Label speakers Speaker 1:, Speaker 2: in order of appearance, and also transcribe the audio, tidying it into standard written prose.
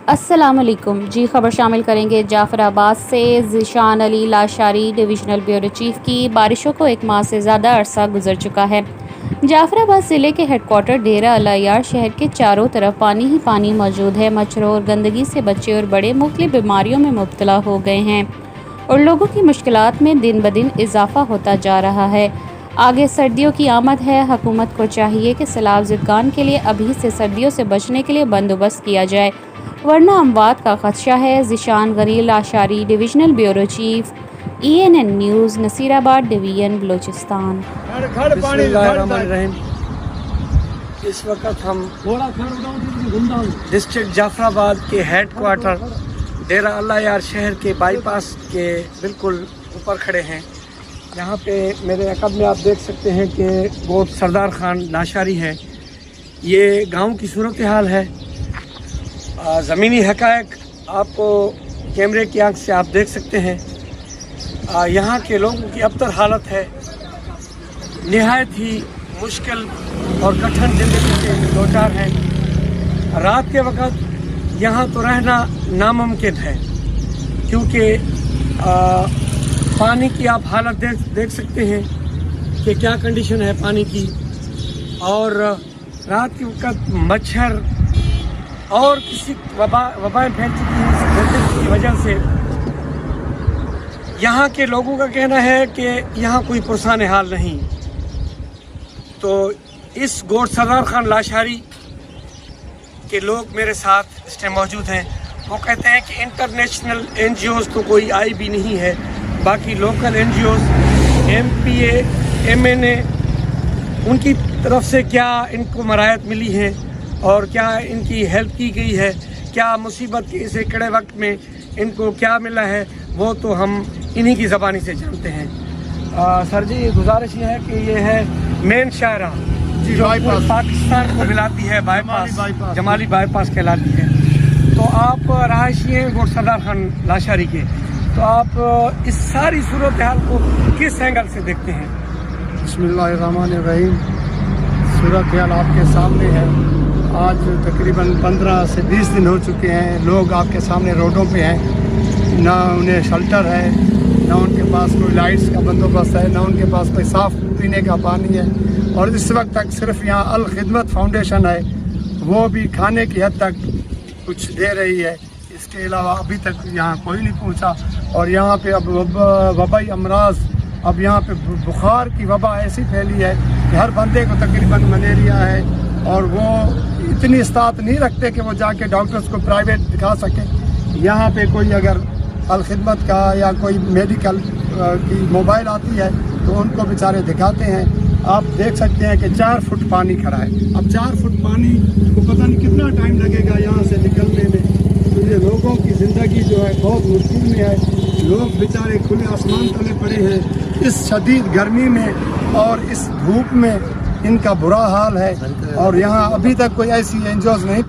Speaker 1: السلام علیکم جی، خبر شامل کریں گے جعفر آباد سے۔ ذیشان علی لاشاری ڈویژنل بیورو چیف کی بارشوں کو ایک ماہ سے زیادہ عرصہ گزر چکا ہے۔ جعفر آباد ضلع کے ہیڈ کوارٹر ڈیرہ العیار شہر کے چاروں طرف پانی ہی پانی موجود ہے۔ مچھروں اور گندگی سے بچے اور بڑے مختلف بیماریوں میں مبتلا ہو گئے ہیں اور لوگوں کی مشکلات میں دن بدن اضافہ ہوتا جا رہا ہے۔ آگے سردیوں کی آمد ہے، حکومت کو چاہیے کہ سیلاب زدگان کے لیے ابھی سے سردیوں سے بچنے کے لیے بندوبست کیا جائے، ورنہ اموات کا خدشہ ہے۔ Zeeshan Ghani Lashari divisional bureau chief, ENN news, Nasirabad division, Balochistan.
Speaker 2: بسم اللہ الرحمن الرحیم۔ اس وقت ہم ڈسٹرکٹ جعفر آباد کے ہیڈ کوارٹر ڈیرہ العیار شہر کے بائی پاس کے بالکل اوپر کھڑے ہیں۔ یہاں پہ میرے عقب میں آپ دیکھ سکتے ہیں کہ گوٹ سردار خان لاشاری ہے۔ یہ گاؤں کی صورتحال ہے، زمینی حقائق آپ کو کیمرے کی آنکھ سے آپ دیکھ سکتے ہیں۔ یہاں کے لوگوں کی ابتر حالت ہے، نہایت ہی مشکل اور کٹھن زندگی کے دوچار ہیں۔ رات کے وقت یہاں تو رہنا ناممکن ہے، کیونکہ پانی کی آپ حالت دیکھ سکتے ہیں کہ کیا کنڈیشن ہے پانی کی، اور رات کے وقت مچھر اور کسی وبائیں پھیل چکی ہیں اس گندگی کی وجہ سے۔ یہاں کے لوگوں کا کہنا ہے کہ یہاں کوئی پرسان حال نہیں۔ تو اس گوٹ سردار خان لاشاری کے لوگ میرے ساتھ اس ٹائم موجود ہیں۔ وہ کہتے ہیں کہ انٹرنیشنل NGOز تو کوئی آئی بھی نہیں ہے، باقی لوکل NGOز، MPA، MNA، ان کی طرف سے کیا ان کو مراعات ملی ہیں اور کیا ان کی ہیلپ کی گئی ہے، کیا مصیبت کے اسے کڑے وقت میں ان کو کیا ملا ہے، وہ تو ہم انہی کی زبانی سے جانتے ہیں۔ سر جی، گزارش یہ ہے کہ یہ ہے مین شاہراہ جو پاکستان کو ملاتی ہے، بائی پاس، جمالی بائی پاس کہلاتی ہے۔ تو آپ رہائشی ہیں گوٹ سردار خان لاشاری کے، تو آپ اس ساری صورتحال کو کس اینگل سے دیکھتے ہیں؟
Speaker 3: بسم اللہ الرحمن الرحیم۔ صورتحال آپ کے سامنے ہے۔ آج تقریباً 15 سے 20 دن ہو چکے ہیں، لوگ آپ کے سامنے روڈوں پہ ہیں، نہ انہیں شیلٹر ہے، نہ ان کے پاس کوئی لائٹس کا بندوبست ہے، نہ ان کے پاس کوئی صاف پینے کا پانی ہے، اور اس وقت تک صرف یہاں الخدمت فاؤنڈیشن ہے، وہ بھی کھانے کی حد تک کچھ دے رہی ہے۔ اس کے علاوہ ابھی تک یہاں کوئی نہیں پہنچا، اور یہاں پہ اب وبائی امراض، اب یہاں پہ بخار کی وبا ایسی پھیلی ہے کہ ہر بندے کو تقریباً ملیریا ہے، اور وہ اتنی استطاعت نہیں رکھتے کہ وہ جا کے ڈاکٹرز کو پرائیویٹ دکھا سکیں۔ یہاں پہ کوئی اگر الخدمت کا یا کوئی میڈیکل کی موبائل آتی ہے تو ان کو بیچارے دکھاتے ہیں۔ آپ دیکھ سکتے ہیں کہ 4 فٹ پانی کھڑا ہے۔ اب 4 فٹ پانی کو پتہ نہیں کتنا ٹائم لگے گا یہاں سے نکلنے میں۔ تو یہ لوگوں کی زندگی جو ہے بہت مشکل میں ہے، لوگ بیچارے کھلے آسمان تلے پڑے ہیں اس شدید گرمی میں اور اس دھوپ میں، ان کا برا حال ہے، اور یہاں ابھی تک کوئی ایسی NGOز نہیں